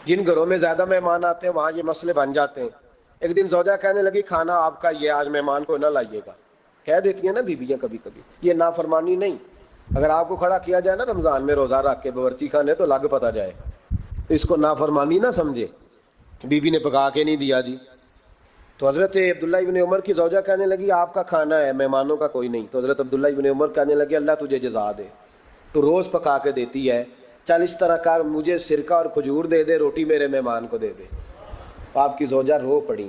جن گھروں میں زیادہ مہمان آتے ہیں وہاں یہ مسئلے بن جاتے ہیں. ایک دن زوجہ کہنے لگی کھانا آپ کا یہ آج مہمان کو نہ لائیے گا. کہہ دیتی ہیں نا بیویاں کبھی کبھی, یہ نافرمانی نہیں. اگر آپ کو کھڑا کیا جائے نا رمضان میں روزہ رکھ کے باورچی خانے تو لگ پتا جائے, تو اس کو نافرمانی نہ سمجھے, بیوی نے پکا کے نہیں دیا جی. تو حضرت عبداللہ ابن عمر کی زوجہ کہنے لگی آپ کا کھانا ہے مہمانوں کا کوئی نہیں. تو حضرت عبداللہ ابن عمر کہنے لگے اللہ تجھے جزا دے, تو روز پکا کے دیتی ہے, چل اس طرح کر مجھے سرکہ اور کھجور دے دے, روٹی میرے مہمان کو دے دے. آپ کی زوجہ رو پڑی,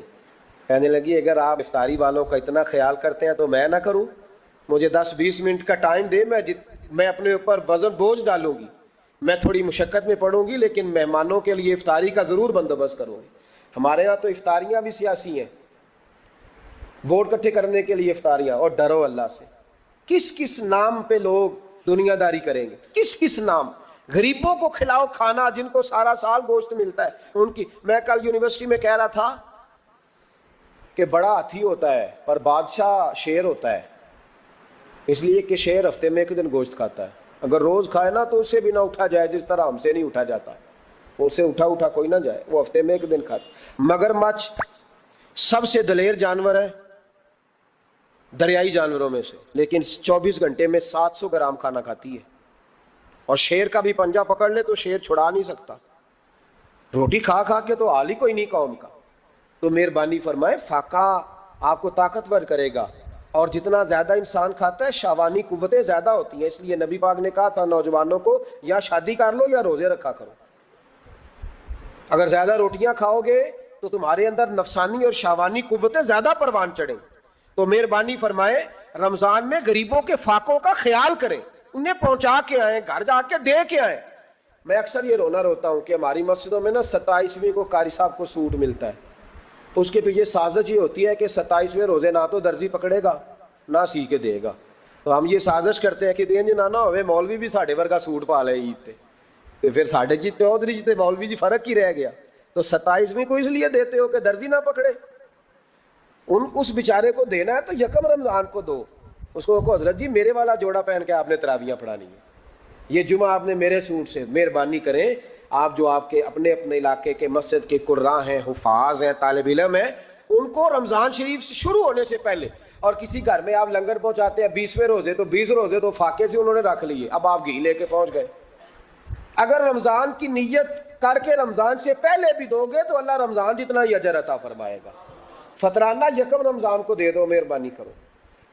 کہنے لگی اگر آپ افطاری والوں کا اتنا خیال کرتے ہیں تو میں نہ کروں, مجھے 10-20 منٹ کا ٹائم دے, میں اپنے اوپر وزن بوجھ ڈالوں گی, میں تھوڑی مشقت میں پڑوں گی, لیکن مہمانوں کے لیے افطاری کا ضرور بندوبست کروں گی. ہمارے ہاں تو افطاریاں بھی سیاسی ہیں, ووٹ اکٹھے کرنے کے لیے افطاریاں, اور ڈرو اللہ سے. کس کس نام پہ لوگ دنیا داری کریں گے, کس کس نام. غریبوں کو کھلاؤ کھانا جن کو سارا سال گوشت ملتا ہے ان کی. میں کل یونیورسٹی میں کہہ رہا تھا کہ بڑا ہاتھی ہوتا ہے پر بادشاہ شیر ہوتا ہے, اس لیے کہ شیر ہفتے میں ایک دن گوشت کھاتا ہے. اگر روز کھائے نا تو اسے بھی نہ اٹھا جائے, جس طرح ہم سے نہیں اٹھا جاتا, اس سے اٹھا کوئی نہ جائے, وہ ہفتے میں ایک دن کھاتا. مگرمچھ سب سے دلیر جانور ہے دریائی جانوروں میں سے, لیکن 24 گھنٹے میں 700 گرام کھانا کھاتی ہے. اور شیر کا بھی پنجہ پکڑ لے تو شیر چھڑا نہیں سکتا, روٹی کھا کھا کے تو حال ہی کوئی نہیں قوم کا. تو مہربانی فرمائے فاقہ آپ کو طاقتور کرے گا, اور جتنا زیادہ انسان کھاتا ہے شہوانی قوتیں زیادہ ہوتی ہیں. اس لیے نبی پاک نے کہا تھا نوجوانوں کو یا شادی کر لو یا روزے رکھا کرو. اگر زیادہ روٹیاں کھاؤ گے تو تمہارے اندر نفسانی اور شہوانی قوتیں زیادہ پروان چڑھیں. تو مہربانی فرمائے رمضان میں غریبوں کے فاقوں کا خیال کریں, انہیں پہنچا کے آئیں, گھر جا کے دے کے آئیں. میں اکثر یہ رونا روتا ہوں کہ ہماری مسجدوں میں نا 27ویں کو قاری صاحب کو سوٹ ملتا ہے, اس کے پیچھے سازش یہ ہوتی ہے کہ 27ویں روزے نہ تو درزی پکڑے گا نہ سی کے دے گا. تو ہم یہ سازش کرتے ہیں کہ دین جی نہ ہوئے مولوی بھی ساڑھے ورگا سوٹ پا لے عید تے, تو پھر ساڑھے جی چودھری جی تے مولوی جی فرق ہی رہ گیا. تو 27ویں کو اس لیے دیتے ہو کہ درزی نہ پکڑے. اس بیچارے کو دینا ہے تو یکم رمضان کو دو, اس کو حضرت جی میرے والا جوڑا پہن کے آپ نے تراویاں پڑھانی ہے, یہ جمعہ آپ نے میرے سوٹ سے. مہربانی کریں آپ جو آپ کے اپنے اپنے علاقے کے مسجد کے قراء ہیں, حفاظ ہیں, طالب علم ہیں, ان کو رمضان شریف شروع ہونے سے پہلے, اور کسی گھر میں آپ لنگر پہنچاتے ہیں 20ویں روزے تو 20 روزے تو فاقے سے انہوں نے رکھ لیے, اب آپ گھی لے کے پہنچ گئے. اگر رمضان کی نیت کر کے رمضان سے پہلے بھی دو گے تو اللہ رمضان جتنا ہی اجر عطا فرمائے گا. فطرانہ یکم رمضان کو دے دو, مہربانی کرو,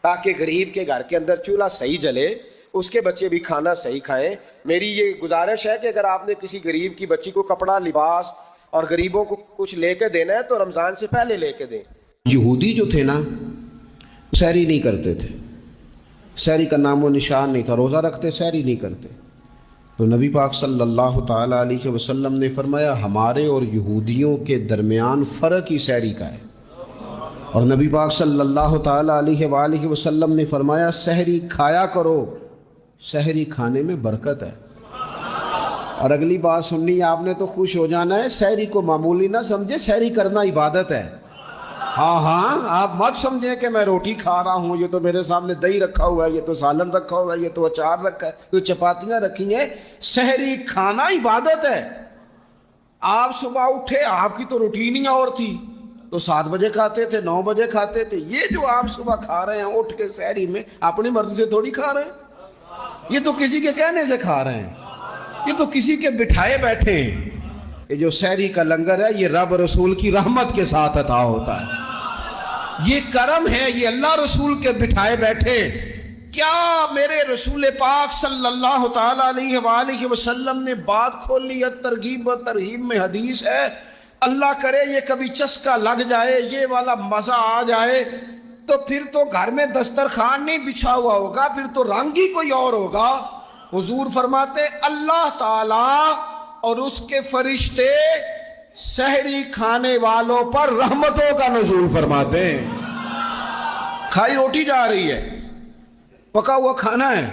تاکہ غریب کے گھر کے اندر چولہا صحیح جلے, اس کے بچے بھی کھانا صحیح کھائیں. میری یہ گزارش ہے کہ اگر آپ نے کسی غریب کی بچی کو کپڑا لباس اور غریبوں کو کچھ لے کے دینا ہے تو رمضان سے پہلے لے کے دیں. یہودی جو تھے نا سحری نہیں کرتے تھے, سحری کا نام و نشان نہیں تھا, روزہ رکھتے سحری نہیں کرتے. تو نبی پاک صلی اللہ تعالی علیہ وسلم نے فرمایا ہمارے اور یہودیوں کے درمیان فرق ہی سحری کا ہے. اور نبی پاک صلی اللہ تعالی علیہ وآلہ وسلم نے فرمایا سحری کھایا کرو, سحری کھانے میں برکت ہے. اور اگلی بات سننی آپ نے تو خوش ہو جانا ہے, سحری کو معمولی نہ سمجھے, سحری کرنا عبادت ہے. ہاں آپ مت سمجھیں کہ میں روٹی کھا رہا ہوں, یہ تو میرے سامنے دہی رکھا ہوا ہے, یہ تو سالن رکھا ہوا ہے, یہ تو اچار رکھا ہے, تو چپاتیاں رکھی ہیں. سحری کھانا عبادت ہے. آپ صبح اٹھے, آپ کی تو روٹین ہی اور تھی, تو 7 بجے کھاتے تھے, 9 بجے کھاتے تھے. یہ جو آپ صبح کھا رہے ہیں اٹھ کے سحری میں, اپنی مرضی سے تھوڑی کھا رہے ہیں, یہ تو کسی کے کہنے سے کھا رہے ہیں, یہ تو کسی کے بٹھائے بیٹھے ہیں. یہ جو سحری کا لنگر ہے یہ رب رسول کی رحمت کے ساتھ عطا ہوتا ہے, یہ کرم ہے, یہ اللہ رسول کے بٹھائے بیٹھے. کیا میرے رسول پاک صلی اللہ تعالی علیہ وآلہ وسلم نے بات کھولی ہے, ترغیب و ترہیب میں حدیث ہے, اللہ کرے یہ کبھی چسکا لگ جائے, یہ والا مزہ آ جائے, تو پھر تو گھر میں دسترخوان نہیں بچھا ہوا ہوگا, پھر تو رنگ ہی کوئی اور ہوگا. حضور فرماتے اللہ تعالی اور اس کے فرشتے سحری کھانے والوں پر رحمتوں کا نزول فرماتے ہیں. کھائی روٹی جا رہی ہے, پکا ہوا کھانا ہے,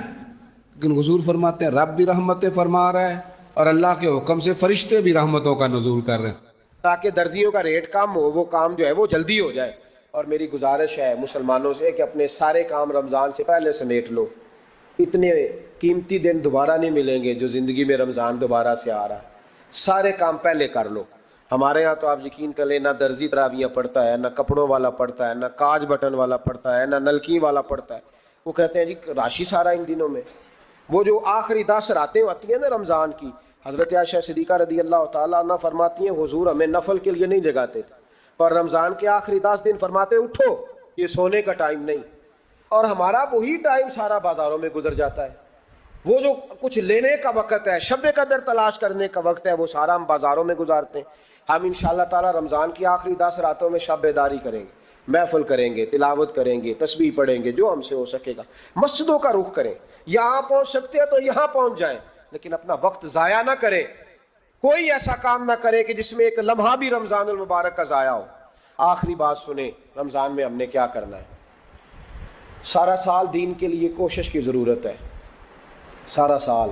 لیکن حضور فرماتے ہیں رب بھی رحمتیں فرما رہا ہے اور اللہ کے حکم سے فرشتے بھی رحمتوں کا نزول کر رہے ہیں, تاکہ درزیوں کا ریٹ کم ہو, وہ کام جو ہے وہ جلدی ہو جائے. اور میری گزارش ہے مسلمانوں سے کہ اپنے سارے کام رمضان سے پہلے سمیٹ لو. اتنے قیمتی دن دوبارہ نہیں ملیں گے جو زندگی میں رمضان دوبارہ سے آ رہا ہے. سارے کام پہلے کر لو. ہمارے ہاں تو آپ یقین کر لیں، نہ درزی تراویاں پڑھتا ہے، نہ کپڑوں والا پڑھتا ہے، نہ کاج بٹن والا پڑھتا ہے، نہ نلکی والا پڑھتا ہے. وہ کہتے ہیں جی راشی سارا ان دنوں میں. وہ جو آخری 10 راتیں ہوتی ہیں نا رمضان کی، حضرت عائشہ صدیقہ رضی اللہ تعالیٰ عنہ فرماتی ہیں حضور ہمیں نفل کے لیے نہیں جگاتے تھے، پر رمضان کے آخری 10 دن فرماتے اٹھو، یہ سونے کا ٹائم نہیں. اور ہمارا وہی ٹائم سارا بازاروں میں گزر جاتا ہے. وہ جو کچھ لینے کا وقت ہے، شب قدر تلاش کرنے کا وقت ہے، وہ سارا ہم بازاروں میں گزارتے ہیں. ہم انشاءاللہ تعالی رمضان کی آخری 10 راتوں میں شب بیداری کریں گے، محفل کریں گے، تلاوت کریں گے، تسبیح پڑھیں گے، جو ہم سے ہو سکے گا. مسجدوں کا رخ کریں، یہاں پہنچ سکتے ہیں تو یہاں پہنچ جائیں، لیکن اپنا وقت ضائع نہ کریں. کوئی ایسا کام نہ کرے کہ جس میں ایک لمحہ بھی رمضان المبارک کا ضائع ہو. آخری بات سنیں، رمضان میں ہم نے کیا کرنا ہے. سارا سال دین کے لیے کوشش کی ضرورت ہے. سارا سال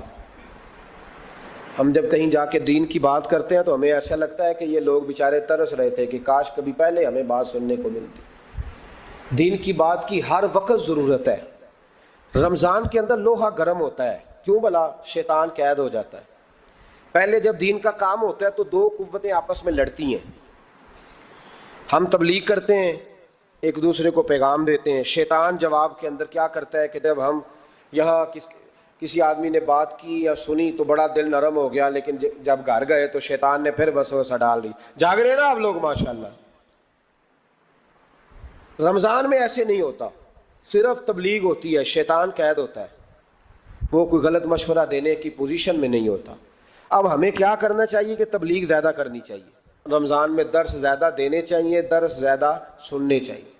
ہم جب کہیں جا کے دین کی بات کرتے ہیں تو ہمیں ایسا لگتا ہے کہ یہ لوگ بیچارے ترس رہے تھے کہ کاش کبھی پہلے ہمیں بات سننے کو ملتی. دین کی بات کی ہر وقت ضرورت ہے. رمضان کے اندر لوہا گرم ہوتا ہے، کیوں بھلا؟ شیطان قید ہو جاتا ہے. پہلے جب دین کا کام ہوتا ہے تو دو قوتیں آپس میں لڑتی ہیں. ہم تبلیغ کرتے ہیں، ایک دوسرے کو پیغام دیتے ہیں. شیطان جواب کے اندر کیا کرتا ہے کہ جب ہم یہاں کسی آدمی نے بات کی یا سنی تو بڑا دل نرم ہو گیا، لیکن جب گھر گئے تو شیطان نے پھر وسوسہ ڈال دی. جاگ رہے نا آپ لوگ ماشاءاللہ. رمضان میں ایسے نہیں ہوتا، صرف تبلیغ ہوتی ہے، شیطان قید ہوتا ہے، وہ کوئی غلط مشورہ دینے کی پوزیشن میں نہیں ہوتا. اب ہمیں کیا کرنا چاہیے کہ تبلیغ زیادہ کرنی چاہیے. رمضان میں درس زیادہ دینے چاہیے، درس زیادہ سننے چاہیے.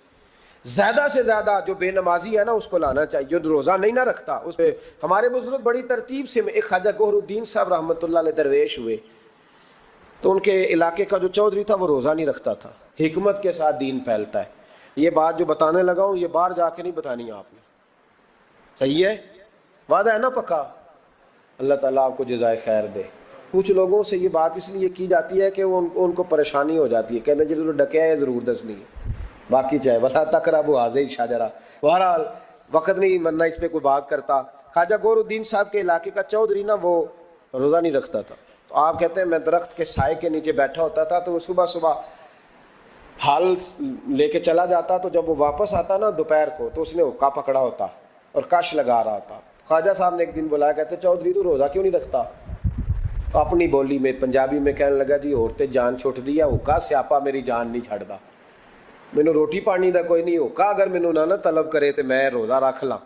زیادہ سے زیادہ جو بے نمازی ہے نا اس کو لانا چاہیے، جو روزہ نہیں نہ رکھتا اس پہ. ہمارے بزرگ بڑی ترتیب سے، ایک خواجہ گوہر الدین صاحب رحمۃ اللہ علیہ درویش ہوئے، تو ان کے علاقے کا جو چودھری تھا وہ روزہ نہیں رکھتا تھا. حکمت کے ساتھ دین پھیلتا ہے. یہ بات جو بتانے لگا ہوں یہ باہر جا کے نہیں بتانی آپ نے، صحیح ہے؟ وعدہ ہے نا پکا؟ اللہ تعالیٰ آپ کو جزائے خیر دے. کچھ لوگوں سے یہ بات اس لیے کی جاتی ہے کہ ان کو پریشانی ہو جاتی ہے، کہتے ہیں جی ڈکیا ہے ضرور دسنی ہے، باقی چاہے ولا تقربوا وہ حاضر شاجرا. بہرحال وقت نہیں مرنا اس پہ کوئی بات کرتا. خواجہ گور الدین صاحب کے علاقے کا چودھری نا وہ روزہ نہیں رکھتا تھا. تو آپ کہتے ہیں میں درخت کے سائے کے نیچے بیٹھا ہوتا تھا تو وہ صبح صبح حال لے کے چلا جاتا، تو جب وہ واپس آتا نا دوپہر کو تو اس نے حقہ پکڑا ہوتا اور کش لگا رہا تھا. خواجہ صاحب نے ایک دن بلایا، کہتے چودھری تو روزہ کیوں نہیں رکھتا؟ تو اپنی بولی میں پنجابی میں کہنے لگا جی عورتیں جان چھٹ دی ہے، حقہ سیاپا میری جان نہیں چھڑدا، مینوں روٹی پانی دا کوئی نہیں حقہ، اگر مینوں نہ طلب کرے تو میں روزہ رکھ لاں.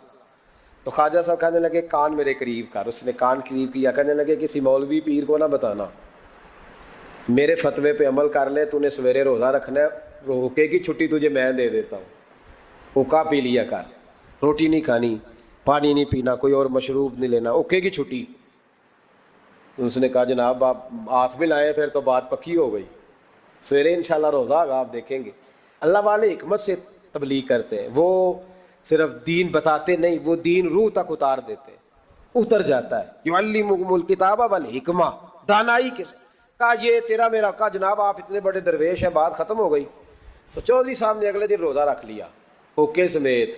تو خواجہ صاحب کہنے لگے کان میرے قریب کر. اس نے کان قریب کیا، کہنے لگے کسی مولوی پیر کو نہ بتانا، میرے فتوے پہ عمل کر لے، تو نے سویرے روزہ رکھنا ہے، حقے کی چھٹی تجھے میں دے دیتا ہوں، حقہ پی لیا کر، روٹی نہیں کھانی، پانی نہیں پینا، کوئی اور مشروب نہیں لینا، حقے کی چھٹی. اس نے کہا جناب آپ ہاتھ بھی لائے پھر تو بات پکی ہو گئی، سویرے انشاءاللہ روزہ آگا، آپ دیکھیں گے. اللہ والے حکمت سے تبلیغ کرتے ہیں، وہ صرف دین بتاتے نہیں، وہ دین روح تک اتار دیتے، اتر جاتا ہے. یعلمکم الکتاب والحکمہ، دانائی کے. کہا یہ تیرا میرا. کہا جناب آپ اتنے بڑے درویش ہیں، بات ختم ہو گئی. تو چودھری صاحب نے اگلے دن روزہ رکھ لیا حقے سمیت.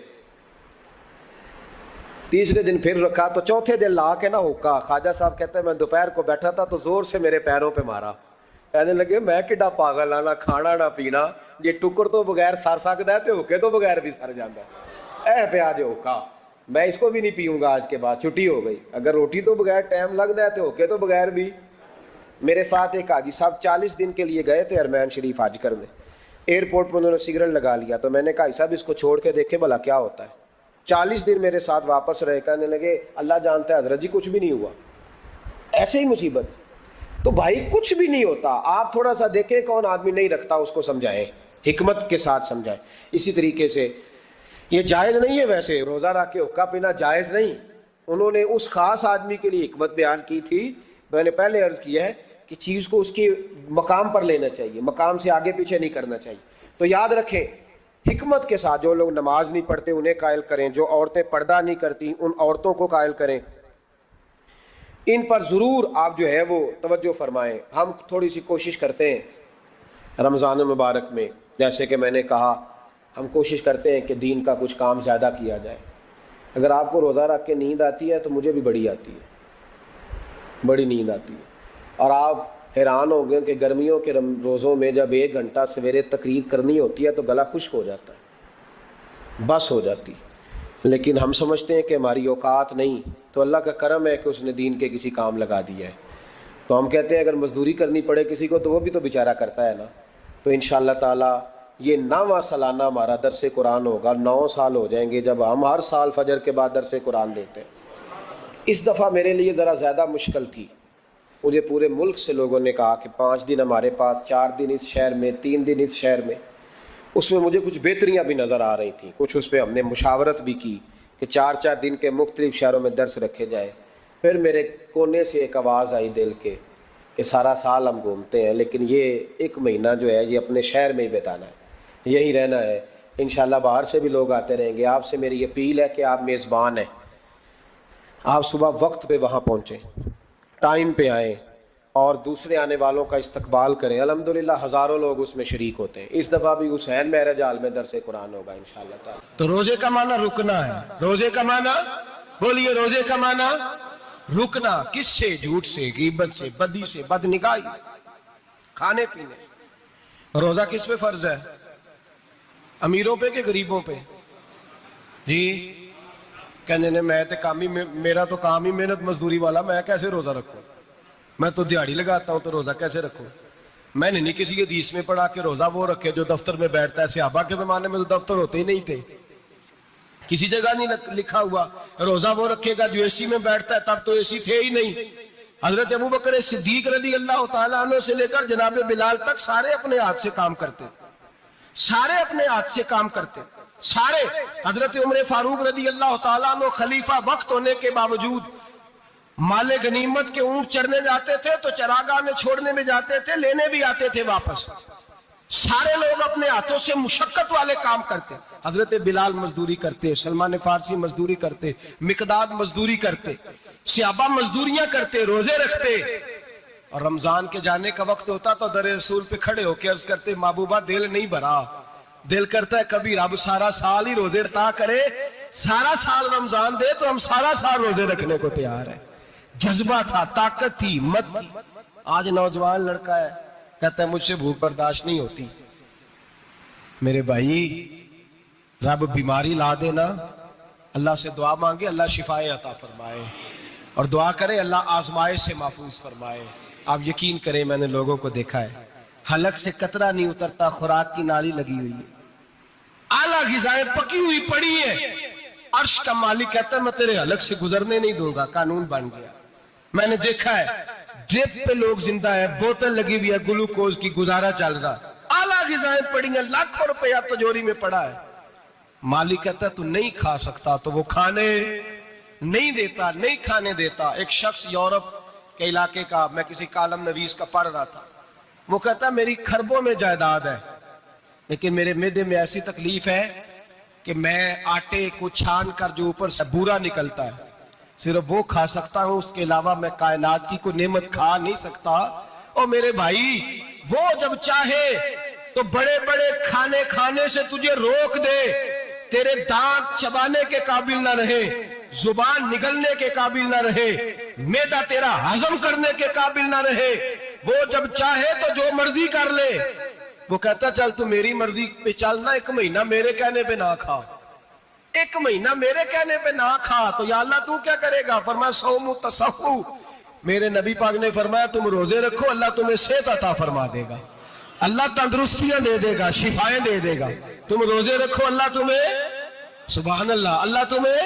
تیسرے دن پھر رکھا تو چوتھے دن لا کے نا حقہ. خواجہ صاحب کہتے ہیں میں دوپہر کو بیٹھا تھا تو زور سے میرے پیروں پہ مارا. کہنے لگے میں کڈا پاگل ہاں، نہ کھانا نہ پینا، یہ ٹکر تو بغیر سر سکتا ہے تو حقے تو بغیر بھی سر جاتا ہے. اے پیا جو حقہ، میں اس کو بھی نہیں پیوں گا آج کے بعد، چھٹی ہو گئی. اگر روٹی تو بغیر ٹائم لگتا ہے تو حقے تو بغیر بھی. میرے ساتھ ایک حاجی صاحب 40 دن کے لیے گئے تھے حرمین شریف حج کرنے. ایئرپورٹ پہ انہوں نے سگریٹ لگا لیا تو میں نے کہا صاحب اس کو چھوڑ کے دیکھیں بھلا کیا ہوتا ہے. 40 دن میرے ساتھ واپس رہے. کہنے لگے اللہ جانتا ہے حضرت جی کچھ بھی نہیں ہوا، ایسے ہی مصیبت. تو بھائی کچھ بھی نہیں ہوتا. آپ تھوڑا سا دیکھیں کون آدمی نہیں رکھتا اس کو سمجھائیں، حکمت کے ساتھ سمجھائیں. اسی طریقے سے یہ جائز نہیں ہے، ویسے روزہ رکھ کے حقہ پینا جائز نہیں. انہوں نے اس خاص آدمی کے لیے حکمت بیان کی تھی. میں نے پہلے عرض کیا ہے کہ چیز کو اس کے مقام پر لینا چاہیے، مقام سے آگے پیچھے نہیں کرنا چاہیے. تو یاد رکھیں حکمت کے ساتھ. جو لوگ نماز نہیں پڑھتے انہیں قائل کریں، جو عورتیں پردہ نہیں کرتی ان عورتوں کو قائل کریں. ان پر ضرور آپ جو ہے وہ توجہ فرمائیں. ہم تھوڑی سی کوشش کرتے ہیں رمضان المبارک میں، جیسے کہ میں نے کہا ہم کوشش کرتے ہیں کہ دین کا کچھ کام زیادہ کیا جائے. اگر آپ کو روزہ رکھ کے نیند آتی ہے تو مجھے بھی بڑی آتی ہے، بڑی نیند آتی ہے. اور آپ حیران ہو گئے کہ گرمیوں کے روزوں میں جب 1 گھنٹہ سویرے تقریر کرنی ہوتی ہے تو گلا خشک ہو جاتا ہے، بس ہو جاتی، لیکن ہم سمجھتے ہیں کہ ہماری اوقات نہیں، تو اللہ کا کرم ہے کہ اس نے دین کے کسی کام لگا دیا ہے. تو ہم کہتے ہیں اگر مزدوری کرنی پڑے کسی کو تو وہ بھی تو بیچارہ کرتا ہے نا. تو انشاءاللہ تعالی یہ 9واں سالانہ ہمارا درس قرآن ہوگا. 9 سال ہو جائیں گے جب ہم ہر سال فجر کے بعد درس قرآن دیتے ہیں. اس دفعہ میرے لیے ذرا زیادہ مشکل تھی. مجھے پورے ملک سے لوگوں نے کہا کہ 5 دن ہمارے پاس، 4 دن اس شہر میں، 3 دن اس شہر میں. اس میں مجھے کچھ بہتریاں بھی نظر آ رہی تھیں، کچھ اس پہ ہم نے مشاورت بھی کی کہ 4 دن کے مختلف شہروں میں درس رکھے جائے. پھر میرے کونے سے ایک آواز آئی دل کے کہ سارا سال ہم گھومتے ہیں لیکن یہ 1 مہینہ جو ہے یہ اپنے شہر میں ہی بتانا ہے، یہی رہنا ہے. انشاءاللہ باہر سے بھی لوگ آتے رہیں گے. آپ سے میری اپیل ہے کہ آپ میزبان ہیں، آپ صبح وقت پہ وہاں پہنچیں، ٹائم پہ آئیں اور دوسرے آنے والوں کا استقبال کریں. الحمدللہ ہزاروں لوگ اس میں شریک ہوتے ہیں. اس دفعہ بھی حسین مہرج ہال میں درس قرآن ہوگا انشاءاللہ تعالی. تو روزے کا معنی رکنا ہے. روزے کا معنی بولیے، روزے کا معنی رکنا. کس سے؟ جھوٹ سے، غیبت سے، بدی سے، بدنگاہی، کھانے پینے. روزہ کس پہ فرض ہے؟ امیروں پہ کہ غریبوں پہ؟ جی کہنے نے میں تو کام ہی، میرا تو کام ہی محنت مزدوری والا، میں کیسے روزہ رکھوں؟ میں تو دیہڑی لگاتا ہوں تو روزہ کیسے رکھوں؟ میں نے نہیں کسی حدیث میں پڑھا کہ روزہ وہ رکھے جو دفتر میں بیٹھتا ہے. صحابہ کے زمانے میں تو دفتر ہوتے ہی نہیں تھے، کسی جگہ نہیں لکھا ہوا روزہ وہ رکھے گا جو اے سی میں بیٹھتا ہے. تب تو اے سی تھے ہی نہیں. حضرت ابوبکر صدیق رضی اللہ تعالیٰ عنہ سے لے کر جناب بلال تک سارے اپنے ہاتھ سے کام کرتے، سارے اپنے ہاتھ سے کام کرتے، سارے. حضرت عمر فاروق رضی اللہ تعالیٰ عنہ خلیفہ وقت ہونے کے باوجود مال غنیمت کے اونٹ چرنے جاتے تھے تو چراگاہ میں چھوڑنے میں جاتے تھے، لینے بھی آتے تھے واپس. سارے لوگ اپنے ہاتھوں سے مشقت والے کام کرتے. حضرت بلال مزدوری کرتے، سلمان فارسی مزدوری کرتے، مقداد مزدوری کرتے، صحابہ مزدوریاں کرتے، روزے رکھتے. اور رمضان کے جانے کا وقت ہوتا تو در رسول پہ کھڑے ہو کے عرض کرتے محبوبہ دل نہیں بھرا، دل کرتا ہے کبھی رب سارا سال ہی روزے عطا کرے، سارا سال رمضان دے تو ہم سارا سال روزے رکھنے کو تیار ہیں. جذبہ تھا، طاقت تھی، ہمت تھی. آج نوجوان لڑکا ہے کہتا ہے مجھ سے بھوک برداشت نہیں ہوتی. میرے بھائی رب بیماری لا دینا، اللہ سے دعا مانگے اللہ شفائے عطا فرمائے، اور دعا کرے اللہ آزمائش سے محفوظ فرمائے. آپ یقین کریں میں نے لوگوں کو دیکھا ہے حلق سے قطرہ نہیں اترتا، خوراک کی نالی لگی ہوئی ہے، اعلیٰ غذائیں پکی ہوئی پڑی ہیں. عرش کا مالک کہتا ہے میں تیرے حلق سے گزرنے نہیں دوں گا. قانون بن گیا. میں نے دیکھا ہے ڈرپ پہ لوگ زندہ ہے، بوتل لگی ہوئی ہے گلوکوز کی، گزارا چل رہا. اعلیٰ غذائیں پڑی ہیں، لاکھوں روپیہ تجوری میں پڑا ہے. مالک کہتا ہے تو نہیں کھا سکتا تو وہ کھانے نہیں دیتا، نہیں کھانے دیتا. ایک شخص یورپ کے علاقے کا، میں کسی کالم نویس کا پڑھ رہا تھا، وہ کہتا ہے میری خربوں میں جائیداد ہے لیکن میرے معدے میں ایسی تکلیف ہے کہ میں آٹے کو چھان کر جو اوپر سے بورا نکلتا ہے صرف وہ کھا سکتا ہوں، اس کے علاوہ میں کائنات کی کوئی نعمت کھا نہیں سکتا. اور میرے بھائی وہ جب چاہے تو بڑے بڑے کھانے کھانے سے تجھے روک دے، تیرے دانت چبانے کے قابل نہ رہے، زبان نگلنے کے قابل نہ رہے، معدہ تیرا ہضم کرنے کے قابل نہ رہے. وہ جب چاہے تو جو مرضی کر لے. وہ کہتا چل تو میری مرضی پہ چلنا، 1 مہینہ میرے کہنے پہ نہ کھا، 1 مہینہ میرے کہنے پہ نہ کھا. تو یا اللہ تو کیا کرے گا؟ فرمایا صوم تصحو. میرے نبی پاک نے فرمایا تم روزے رکھو اللہ تمہیں صحت عطا فرما دے گا، اللہ تندرستیاں دے دے گا، شفائیں دے دے گا. تم روزے رکھو اللہ تمہیں، سبحان اللہ، اللہ تمہیں،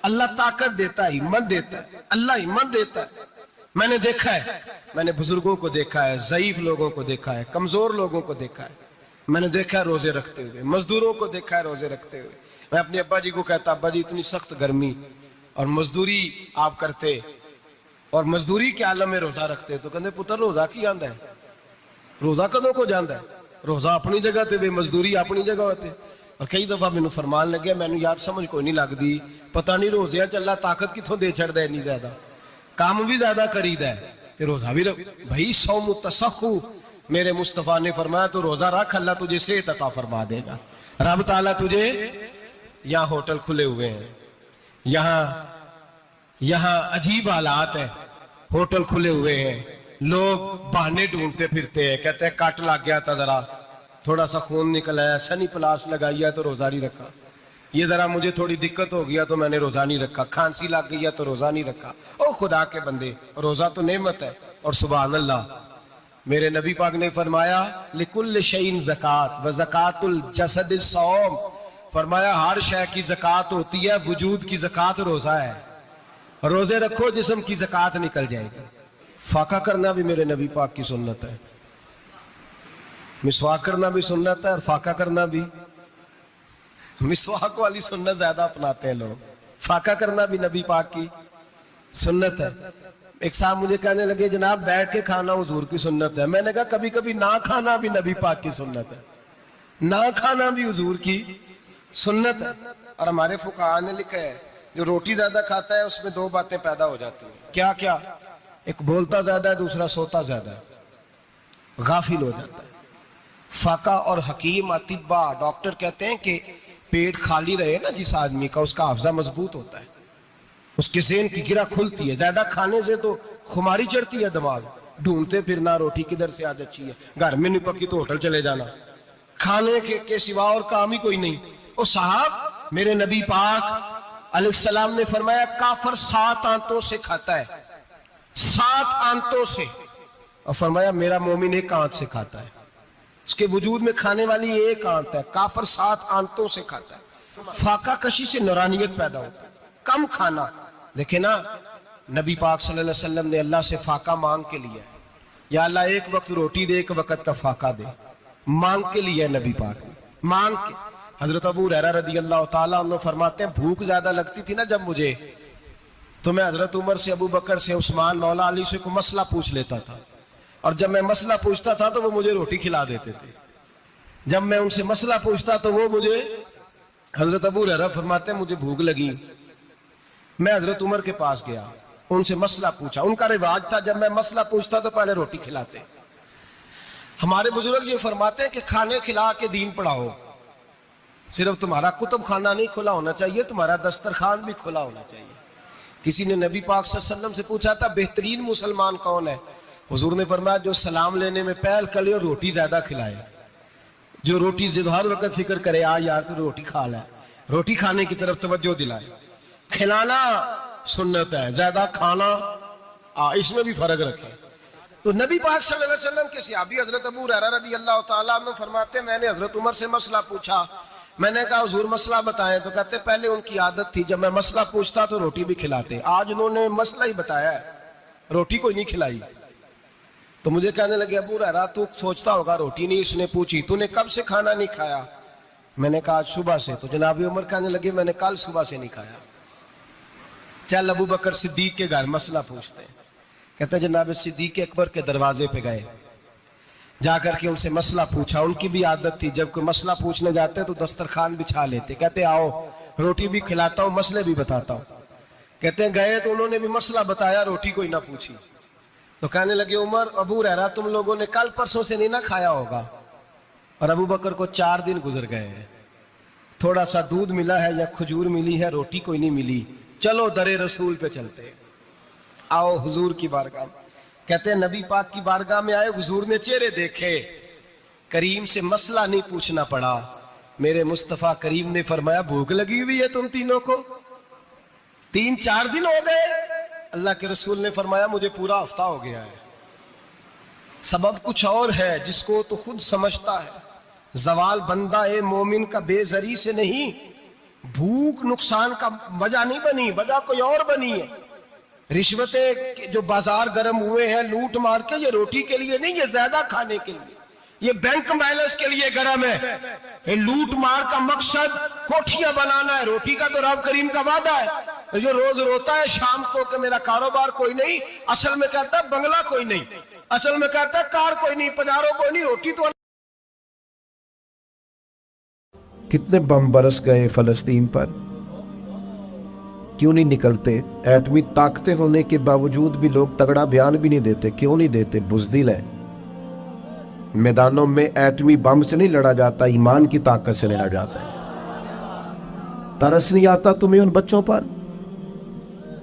اللہ طاقت دیتا ہے، ہمت دیتا ہے، اللہ ہمت دیتا ہے. میں نے دیکھا ہے، میں نے بزرگوں کو دیکھا ہے، ضعیف لوگوں کو دیکھا ہے، کمزور لوگوں کو دیکھا ہے. میں نے دیکھا ہے روزے رکھتے ہوئے، مزدوروں کو دیکھا ہے روزے رکھتے ہوئے. میں اپنے ابا جی کو کہتا ابا جی اتنی سخت گرمی اور مزدوری آپ کرتے اور مزدوری کے عالم میں روزہ رکھتے تو کہتے پتر روزہ کی آندا ہے، روزہ کدوں کو جاندا ہے، روزہ اپنی جگہ تے بے مزدوری اپنی جگہ ہوتے. اور کئی دفعہ مینوں فرمان لگیا مینوں یار سمجھ کوئی نہیں لگتی، پتہ نہیں روزے چ اللہ طاقت کتوں دے چھڑدا ہے، اتنی زیادہ کام بھی زیادہ کریدا ہے تے روزہ بھی بھائی صوم تصحو. میرے مصطفیٰ نے فرمایا تو روزہ رکھ اللہ تجھے صحت عطا فرما دے گا. رب تعالیٰ تجھے، یہاں ہوٹل کھلے ہوئے ہیں، یہاں عجیب حالات ہیں، ہوٹل کھلے ہوئے ہیں، لوگ بہانے ڈھونڈتے پھرتے ہیں, کہتے ہیں کٹ لگ گیا تھا ذرا, تھوڑا سا خون نکل آیا, سنی پلاس لگائی ہے تو روزہ نہیں رکھا, یہ ذرا مجھے تھوڑی دقت ہو گیا تو میں نے روزہ نہیں رکھا, کھانسی لگ گئی ہے تو روزہ نہیں رکھا. او خدا کے بندے, روزہ تو نعمت ہے. اور سبحان اللہ, میرے نبی پاک نے فرمایا لکل شیء زکات و زکات الجسد الصوم, فرمایا ہر شے کی زکات ہوتی ہے, وجود کی زکات روزہ ہے. روزے رکھو جسم کی زکات نکل جائے گی. فاقہ کرنا بھی میرے نبی پاک کی سنت ہے, مسواک کرنا بھی سنت ہے, اور فاقہ کرنا بھی. مسواک والی سنت زیادہ اپناتے ہیں لوگ, فاقہ کرنا بھی نبی پاک کی سنت ہے. ایک صاحب مجھے کہنے لگے جناب بیٹھ کے کھانا حضور کی سنت ہے. میں نے کہا کبھی کبھی نہ کھانا بھی نبی پاک کی سنت ہے, نہ کھانا بھی حضور کی سنت ہے. اور ہمارے فقہاء نے لکھا ہے جو روٹی زیادہ کھاتا ہے اس میں دو باتیں پیدا ہو جاتی ہیں. کیا کیا؟ ایک بولتا زیادہ ہے, دوسرا سوتا زیادہ ہے, غافل ہو جاتا ہے. فقہ اور حکیم اطباء ڈاکٹر کہتے ہیں کہ پیٹ خالی رہے نا جس آدمی کا, اس کا حافظہ مضبوط ہوتا ہے, اس کے ذہن کی گرہ کھلتی ہے. زیادہ کھانے سے تو خماری چڑھتی ہے, دماغ ڈھونڈتے پھرنا روٹی کدھر سے آج اچھی ہے, گھر میں نہیں پکی تو ہوٹل چلے جانا, کھانے کے سوا اور کام ہی کوئی نہیں. او صاحب میرے نبی پاک علیہ السلام نے فرمایا کافر 7 آنتوں سے کھاتا ہے, 7 آنتوں سے, اور فرمایا میرا مومن 1 آنت سے کھاتا ہے. اس کے وجود میں کھانے والی 1 آنت ہے, کافر 7 آنتوں سے کھاتا ہے. فاقہ کشی سے نورانیت پیدا ہوتا ہے, کم کھانا. دیکھیں نا نبی پاک صلی اللہ علیہ وسلم نے اللہ سے فاقہ مانگ کے لیا ہے, یا اللہ 1 وقت روٹی دے, 1 وقت کا فاقہ دے, مانگ کے لیا ہے نبی پاک نے, مانگ کے. حضرت ابو ہریرہ رضی اللہ تعالیٰ عنہ فرماتے ہیں بھوک زیادہ لگتی تھی نا جب مجھے, تو میں حضرت عمر سے, ابو بکر سے, عثمان, مولا علی سے کوئی مسئلہ پوچھ لیتا تھا, اور جب میں مسئلہ پوچھتا تھا تو وہ مجھے روٹی کھلا دیتے تھے. جب میں ان سے مسئلہ پوچھتا تو وہ مجھے, حضرت ابو ہریرہ فرماتے ہیں مجھے بھوک لگی, میں حضرت عمر کے پاس گیا, ان سے مسئلہ پوچھا. ان کا رواج تھا جب میں مسئلہ پوچھتا تو پہلے روٹی کھلاتے. ہمارے بزرگ یہ فرماتے ہیں کہ کھانے کھلا کے دین پڑھاؤ. صرف تمہارا کتب خانہ نہیں کھلا ہونا چاہیے, تمہارا دسترخوان بھی کھلا ہونا چاہیے. کسی نے نبی پاک صلی اللہ علیہ وسلم سے پوچھا تھا بہترین مسلمان کون ہے؟ حضور نے فرمایا جو سلام لینے میں پہل کرے اور روٹی زیادہ کھلائے, جو روٹی ہر وقت فکر کرے یار تو روٹی کھا لے, روٹی کھانے کی طرف توجہ دلائے. کھلانا سنت ہے, زیادہ کھانا اس میں بھی فرق رکھے. تو نبی پاک صلی اللہ علیہ وسلم کے صحابی حضرت ابو ہریرہ رضی اللہ تعالیٰ عنہ فرماتے ہیں میں نے حضرت عمر سے مسئلہ پوچھا. میں نے کہا حضور مسئلہ بتائیں, تو کہتے پہلے ان کی عادت تھی جب میں مسئلہ پوچھتا تو روٹی بھی کھلاتے, آج انہوں نے مسئلہ ہی بتایا ہے, روٹی کوئی نہیں کھلائی. تو مجھے کہنے لگے ابو ہریرہ تو سوچتا ہوگا روٹی نہیں اس نے پوچھی, تو نے کب سے کھانا نہیں کھایا؟ میں نے کہا آج صبح سے. تو جناب عمر کہنے لگے میں نے کل صبح سے نہیں کھایا. چل ابو بکر صدیق کے گھر مسئلہ پوچھتے ہیں. کہتے جناب صدیق اکبر کے دروازے پہ گئے, جا کر کے ان سے مسئلہ پوچھا. ان کی بھی عادت تھی جب کوئی مسئلہ پوچھنے جاتے تو دسترخوان بچھا لیتے, کہتے آؤ روٹی بھی کھلاتا ہوں, مسئلے بھی بتاتا ہوں. کہتے ہیں گئے تو انہوں نے بھی مسئلہ بتایا, روٹی کوئی نہ پوچھی. تو کہنے لگے عمر ابو ہریرہ تم لوگوں نے کل پرسوں سے نہیں نہ کھایا ہوگا. اور ابو بکر کو 4 دن گزر گئے ہیں, تھوڑا سا دودھ ملا ہے یا کھجور ملی ہے, روٹی کوئی نہیں ملی. چلو در رسول پہ چلتے, آؤ حضور کی بارگاہ. کہتے ہیں نبی پاک کی بارگاہ میں آئے, حضور نے چہرے دیکھے, کریم سے مسئلہ نہیں پوچھنا پڑا. میرے مصطفیٰ کریم نے فرمایا بھوک لگی ہوئی ہے تم تینوں کو, 3-4 دن ہو گئے. اللہ کے رسول نے فرمایا مجھے پورا ہفتہ ہو گیا ہے. سبب کچھ اور ہے جس کو تو خود سمجھتا ہے. زوال بندہ مومن کا بے زری سے نہیں, بھوک نقصان کا وجہ نہیں بنی, وجہ کوئی اور بنی ہے. رشوتیں جو بازار گرم ہوئے ہیں لوٹ مار کے, یہ روٹی کے لیے نہیں, یہ زیادہ کھانے کے لیے, یہ بینک بیلنس کے لیے گرم ہے. یہ لوٹ مار کا مقصد کوٹھیاں بنانا ہے, روٹی کا تو رب کریم کا وعدہ ہے. جو روز روتا ہے شام کو کہ میرا کاروبار کوئی نہیں, اصل میں کہتا ہے بنگلہ کوئی نہیں, اصل میں کہتا ہے کار کوئی نہیں, پجارو کوئی نہیں, روٹی تو. کتنے بم برس گئے فلسطین پر, کیوں نہیں نکلتے؟ ایٹمی طاقتیں ہونے کے باوجود بھی لوگ تگڑا بیان بھی نہیں دیتے. کیوں نہیں دیتے؟ بزدل ہے. میدانوں میں ایٹمی بم سے نہیں لڑا جاتا, ایمان کی طاقت سے لڑا جاتا ہے. ترس نہیں آتا تمہیں ان بچوں پر؟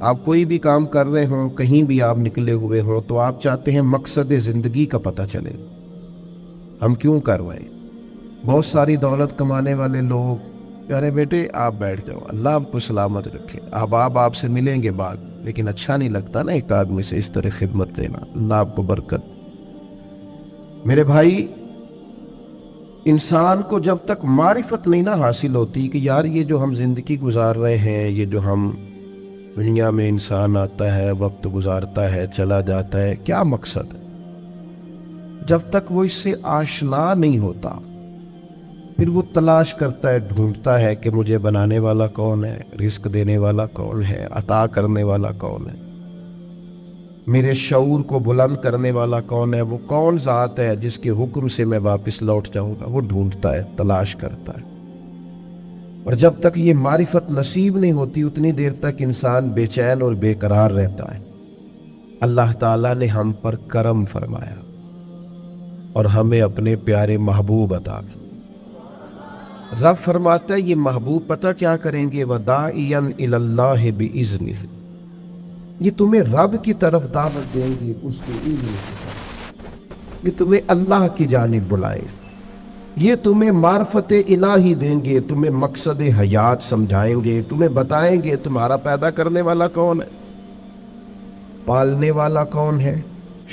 آپ کوئی بھی کام کر رہے ہوں، کہیں بھی آپ نکلے ہوئے ہوں، تو آپ چاہتے ہیں مقصد زندگی کا پتہ چلے، ہم کیوں کر رہے ہیں۔ بہت ساری دولت کمانے والے لوگ، پیارے بیٹے آپ بیٹھ جاؤ، اللہ آپ کو سلامت رکھے، آپ سے ملیں گے بعد، لیکن اچھا نہیں لگتا نا ایک آدمی سے اس طرح خدمت دینا، اللہ آپ کو برکت۔ میرے بھائی، انسان کو جب تک معرفت نہیں نہ حاصل ہوتی کہ یار یہ جو ہم زندگی گزار رہے ہیں، یہ جو ہم دنیا میں انسان آتا ہے، وقت گزارتا ہے، چلا جاتا ہے، کیا مقصد ہے، جب تک وہ اس سے آشنا نہیں ہوتا پھر وہ تلاش کرتا ہے، ڈھونڈتا ہے کہ مجھے بنانے والا کون ہے، رزق دینے والا کون ہے، عطا کرنے والا کون ہے، میرے شعور کو بلند کرنے والا کون ہے، وہ کون ذات ہے جس کے حکم سے میں واپس لوٹ جاؤں گا، وہ ڈھونڈتا ہے، تلاش کرتا ہے۔ اور جب تک یہ معرفت نصیب نہیں ہوتی اتنی دیر تک انسان بے چین اور بے قرار رہتا ہے۔ اللہ تعالیٰ نے ہم پر کرم فرمایا اور ہمیں اپنے پیارے محبوب عطا کیے۔ رب فرماتا ہے یہ محبوب پتہ کیا کریں گے، وَدَاعِيًا إِلَى اللَّهِ بِإِذْنِهِ، یہ تمہیں رب کی طرف دعوت دیں گے اس کے اذن سے، یہ تمہیں اللہ کی جانب بلائیں، یہ تمہیں معرفت الہی دیں گے، تمہیں مقصد حیات سمجھائیں گے، تمہیں بتائیں گے تمہارا پیدا کرنے والا کون ہے، پالنے والا کون ہے،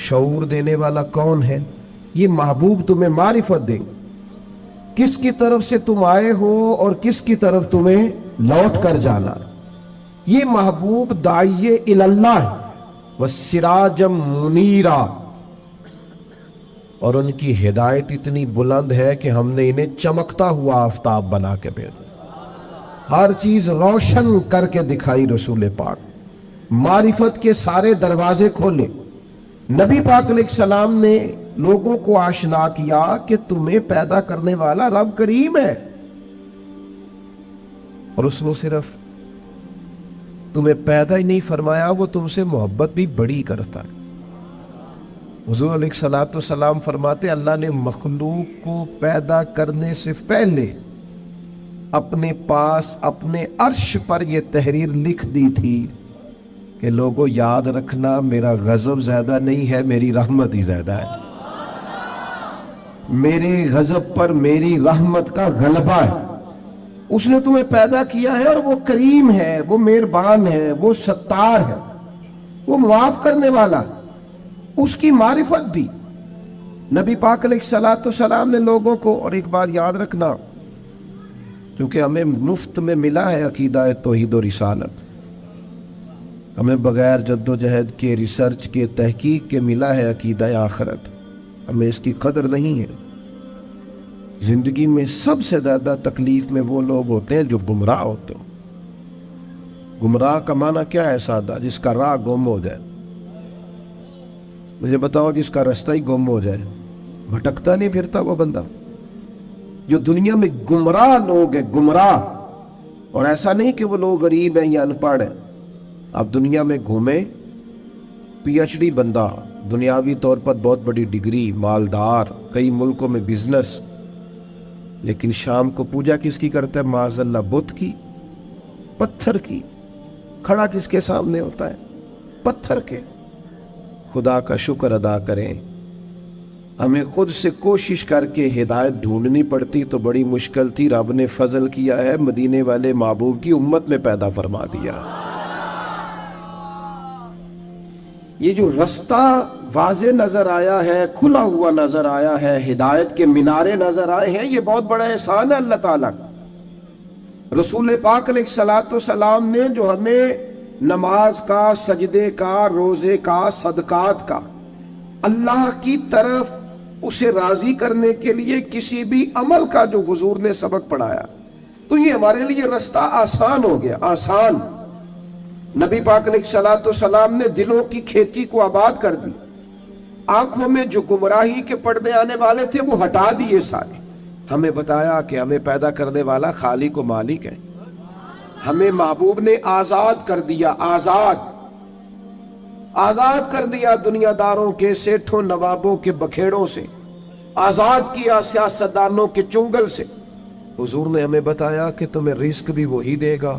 شعور دینے والا کون ہے۔ یہ محبوب تمہیں معرفت دیں گے، کس کی طرف سے تم آئے ہو اور کس کی طرف تمہیں لوٹ کر جانا ہے۔ یہ محبوب داعی اللہ وسراجم منیرا، اور ان کی ہدایت اتنی بلند ہے کہ ہم نے انہیں چمکتا ہوا آفتاب بنا کے بھیجا، ہر چیز روشن کر کے دکھائی۔ رسول پاک معرفت کے سارے دروازے کھولے، نبی پاک علیہ السلام نے لوگوں کو آشنا کیا کہ تمہیں پیدا کرنے والا رب کریم ہے، اور اس نے صرف تمہیں پیدا ہی نہیں فرمایا، وہ تم سے محبت بھی بڑی کرتا ہے۔ حضور علیہ السلام فرماتے اللہ نے مخلوق کو پیدا کرنے سے پہلے اپنے پاس اپنے عرش پر یہ تحریر لکھ دی تھی کہ لوگوں یاد رکھنا میرا غضب زیادہ نہیں ہے، میری رحمت ہی زیادہ ہے، میرے غضب پر میری رحمت کا غلبہ ہے۔ اس نے تمہیں پیدا کیا ہے اور وہ کریم ہے، وہ مہربان ہے، وہ ستار ہے، وہ معاف کرنے والا، اس کی معرفت دی۔ نبی پاک علیہ السلام نے لوگوں کو، اور ایک بار یاد رکھنا کیونکہ ہمیں مفت میں ملا ہے عقیدہ توحید و رسالت، ہمیں بغیر جد و جہد کے، ریسرچ کے، تحقیق کے ملا ہے عقیدہ آخرت، ہمیں اس کی قدر نہیں ہے۔ زندگی میں سب سے زیادہ تکلیف میں وہ لوگ ہوتے ہیں جو گمراہ ہوتے ہیں۔ گمراہ کا معنی کیا ہے؟ سادہ، جس کا راہ گم ہو جائے۔ مجھے بتاؤ جس کا رستہ ہی گم ہو جائے، بھٹکتا نہیں پھرتا وہ بندہ۔ جو دنیا میں گمراہ لوگ ہیں، گمراہ، اور ایسا نہیں کہ وہ لوگ غریب ہیں یا ان پڑھ ہیں، اب دنیا میں گھومے، پی ایچ ڈی بندہ، دنیاوی طور پر بہت بڑی ڈگری، مالدار، کئی ملکوں میں بزنس، لیکن شام کو پوجا کس کی کرتا ہے؟ معاذ اللہ بت کی، پتھر کی۔ کھڑا کس کے سامنے ہوتا ہے؟ پتھر کے۔ خدا کا شکر ادا کریں، ہمیں خود سے کوشش کر کے ہدایت ڈھونڈنی پڑتی تو بڑی مشکل تھی، رب نے فضل کیا ہے، مدینے والے محبوب کی امت میں پیدا فرما دیا۔ یہ جو رستہ واضح نظر آیا ہے، کھلا ہوا نظر آیا ہے، ہدایت کے مینارے نظر آئے ہیں، یہ بہت بڑا احسان ہے اللہ تعالیٰ کا۔ رسول پاک علیہ السلام نے جو ہمیں نماز کا، سجدے کا، روزے کا، صدقات کا، اللہ کی طرف اسے راضی کرنے کے لیے کسی بھی عمل کا جو حضور نے سبق پڑھایا، تو یہ ہمارے لیے رستہ آسان ہو گیا، آسان۔ نبی پاک علیہ السلام نے دلوں کی کھیتی کو آباد کر دی، آنکھوں میں جو گمراہی کے پردے آنے والے تھے وہ ہٹا دیے سارے۔ ہمیں بتایا کہ ہمیں پیدا کرنے والا خالق و مالک ہے، ہمیں محبوب نے آزاد کر دیا، آزاد کر دیا دنیا داروں کے، سیٹھوں نوابوں کے بکھیڑوں سے، آزاد کیا سیاستدانوں کے چنگل سے۔ حضور نے ہمیں بتایا کہ تمہیں رزق بھی وہی دے گا،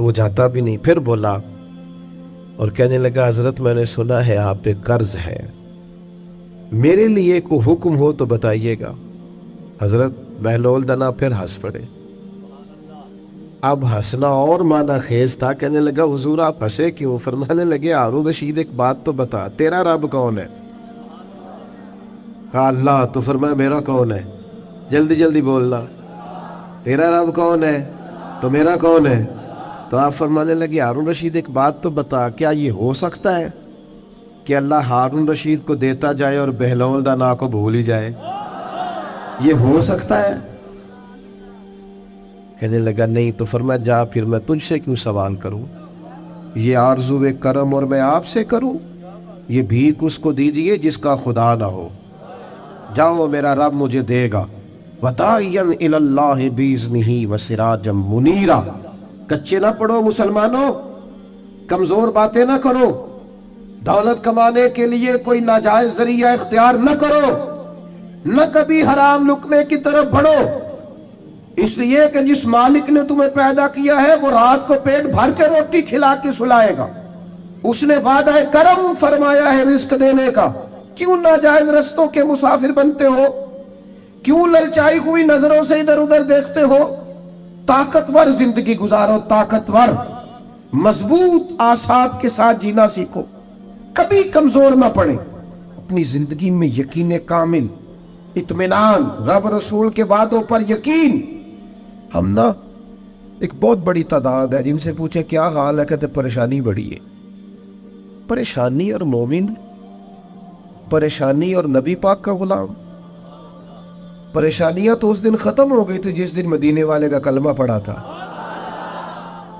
تو وہ جاتا بھی نہیں. پھر بولا اور کہنے لگا حضرت میں نے سنا ہے آپ پہ قرض ہے, میرے لیے کوئی حکم ہو تو بتائیے گا. حضرت بہلول دنا پھر ہنس پڑے. اب ہنسنا اور معنی خیز تھا. کہنے لگا حضور آپ ہنسے کیوں؟ فرمانے لگے ہارون رشید ایک بات تو بتا, تیرا رب کون ہے؟ کہا اللہ. تو فرمایا میرا کون ہے؟ جلدی جلدی بولنا. تیرا رب کون ہے؟ تو میرا کون ہے؟ تو آپ فرمانے لگے ہارون رشید ایک بات تو بتا, کیا یہ ہو سکتا ہے کہ اللہ ہارون رشید کو دیتا جائے اور بہلول دانا کو بھول ہی جائے؟ یہ ہو سکتا ہے؟ کہنے لگا نہیں. تو فرمایا جا پھر میں تجھ سے کیوں سوال کروں, یہ آرزو کرم اور میں آپ سے کروں؟ یہ بھیک اس کو دیجئے جس کا خدا نہ ہو. جاؤ میرا رب مجھے دے گا. وَدَاعِيًا إِلَى اللَّهِ بِإِذْنِهِ وَسِرَاجًا مُنِيرًا. کچے نہ پڑھو مسلمانوں, کمزور باتیں نہ کرو, دولت کمانے کے لیے کوئی ناجائز ذریعہ اختیار نہ کرو, نہ کبھی حرام لقمے کی طرف بڑھو. اس لیے کہ جس مالک نے تمہیں پیدا کیا ہے وہ رات کو پیٹ بھر کے روٹی کھلا کے سلائے گا. اس نے وعدہ کرم فرمایا ہے رزق دینے کا. کیوں ناجائز رستوں کے مسافر بنتے ہو؟ کیوں للچائی ہوئی نظروں سے ادھر ادھر دیکھتے ہو؟ طاقتور زندگی گزارو, طاقتور مضبوط اعصاب کے ساتھ جینا سیکھو, کبھی کمزور نہ پڑے. اپنی زندگی میں یقین کامل, اطمینان, رب رسول کے وعدوں پر یقین. ہم نا ایک بہت بڑی تعداد ہے جن سے پوچھے کیا حال ہے, کہتے پریشانی بڑی ہے. پریشانی اور مومن, پریشانی اور نبی پاک کا غلام. پریشانیاں تو اس دن ختم ہو گئی تھی جس دن مدینے والے کا کلمہ پڑا تھا,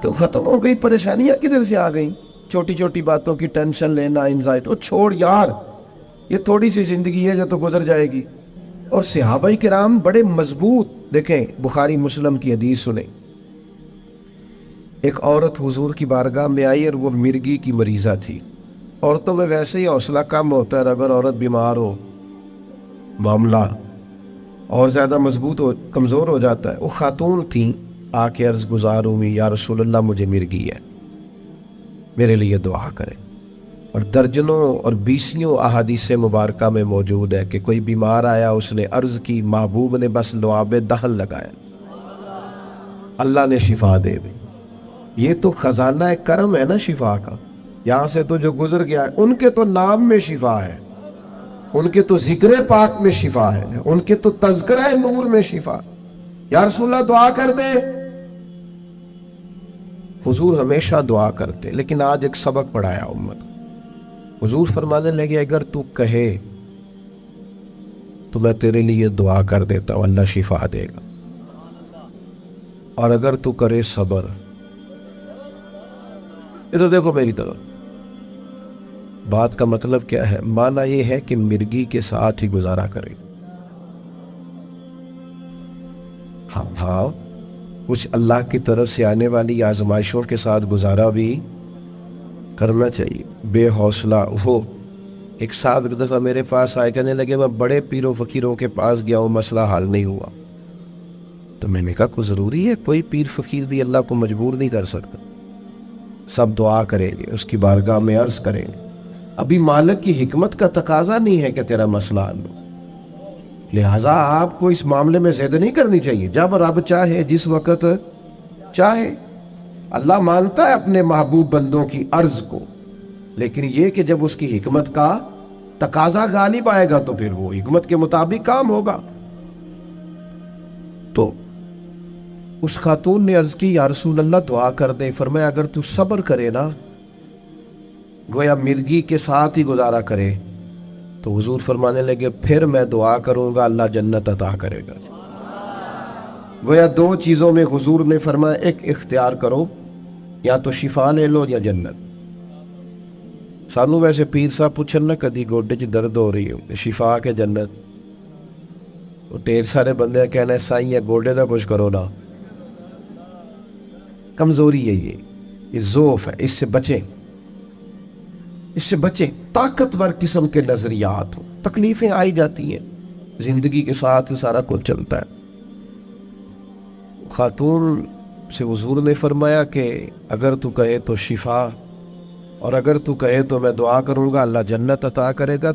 تو ختم ہو گئی. پریشانیاں کدھر سے آ گئیں؟ چھوٹی چھوٹی باتوں کی ٹینشن لینا, انزائٹی. وہ چھوڑ یار, یہ تھوڑی سی زندگی ہے جو تو گزر جائے گی. اور صحابہ کرام بڑے مضبوط. دیکھیں بخاری مسلم کی حدیث سنیں. ایک عورت حضور کی بارگاہ میں آئی اور وہ مرگی کی مریضہ تھی. عورتوں میں ویسے ہی حوصلہ کم ہوتا ہے, اگر عورت بیمار ہو معاملہ اور زیادہ مضبوط ہو, کمزور ہو جاتا ہے. وہ خاتون تھیں, آ کے عرض گزار ہوئی یا رسول اللہ مجھے مرگی ہے, میرے لیے دعا کریں. اور درجنوں اور بیسیوں احادیث مبارکہ میں موجود ہے کہ کوئی بیمار آیا, اس نے عرض کی, محبوب نے بس لعاب دہن لگایا, اللہ نے شفا دے دی. یہ تو خزانہ کرم ہے نا شفا کا. یہاں سے تو جو گزر گیا ہے, ان کے تو نام میں شفا ہے, ان کے تو ذکر پاک میں شفا ہے, ان کے تو تذکرہ نور میں شفا. یا رسول اللہ دعا کر دے. حضور ہمیشہ دعا کرتے, لیکن آج ایک سبق پڑھایا امت. حضور فرمانے لگے اگر تو کہے تو میں تیرے لیے دعا کر دیتا ہوں, اللہ شفا دے گا. اور اگر تو کرے صبر. یہ تو دیکھو میری طرف, بات کا مطلب کیا ہے؟ معنی یہ ہے کہ مرگی کے ساتھ ہی گزارا کرے. ہاں کچھ اللہ کی طرف سے آنے والی آزمائشوں کے ساتھ گزارا بھی کرنا چاہیے. بے حوصلہ ہو. ایک صاحب ایک دفعہ میرے پاس آئے, کہنے لگے میں بڑے پیروں فقیروں کے پاس گیا ہوں, مسئلہ حل نہیں ہوا. تو میں نے کہا کوئی ضروری ہے, کوئی پیر فقیر بھی اللہ کو مجبور نہیں کر سکتا. سب دعا کریں گے, اس کی بارگاہ میں عرض کریں گے. ابھی مالک کی حکمت کا تقاضا نہیں ہے کہ تیرا مسئلہ حل ہو, لہٰذا آپ کو اس معاملے میں زیادہ نہیں کرنی چاہیے. جب رب چاہے, جس وقت چاہے. اللہ مانتا ہے اپنے محبوب بندوں کی عرض کو, لیکن یہ کہ جب اس کی حکمت کا تقاضا غالب آئے گا تو پھر وہ حکمت کے مطابق کام ہوگا. تو اس خاتون نے عرض کی یا رسول اللہ دعا کر دے. فرمایا اگر تو صبر کرے نا, گویا مرگی کے ساتھ ہی گزارا کرے, تو حضور فرمانے لگے پھر میں دعا کروں گا اللہ جنت عطا کرے گا. گویا دو چیزوں میں حضور نے فرمایا ایک اختیار کرو, یا تو شفا لے لو یا جنت. سانو ویسے پیر صاحب پوچھن نہ کدی گوڈے چ درد ہو رہی ہے شفا کے جنت, وہ ڈھیر سارے بندے کہنا ہے سائیں ہے گوڈے دا کچھ کرو نا. کمزوری ہے یہ ضعف ہے, اس سے بچیں, اس سے بچیں. طاقتور قسم کے نظریات ہو. تکلیفیں آئی جاتی ہیں, زندگی کے ساتھ سارا کچھ چلتا ہے. خاتون سے حضور نے فرمایا کہ اگر تو کہے تو شفا، اور اگر تو کہے تو میں دعا کروں گا اللہ جنت عطا کرے گا.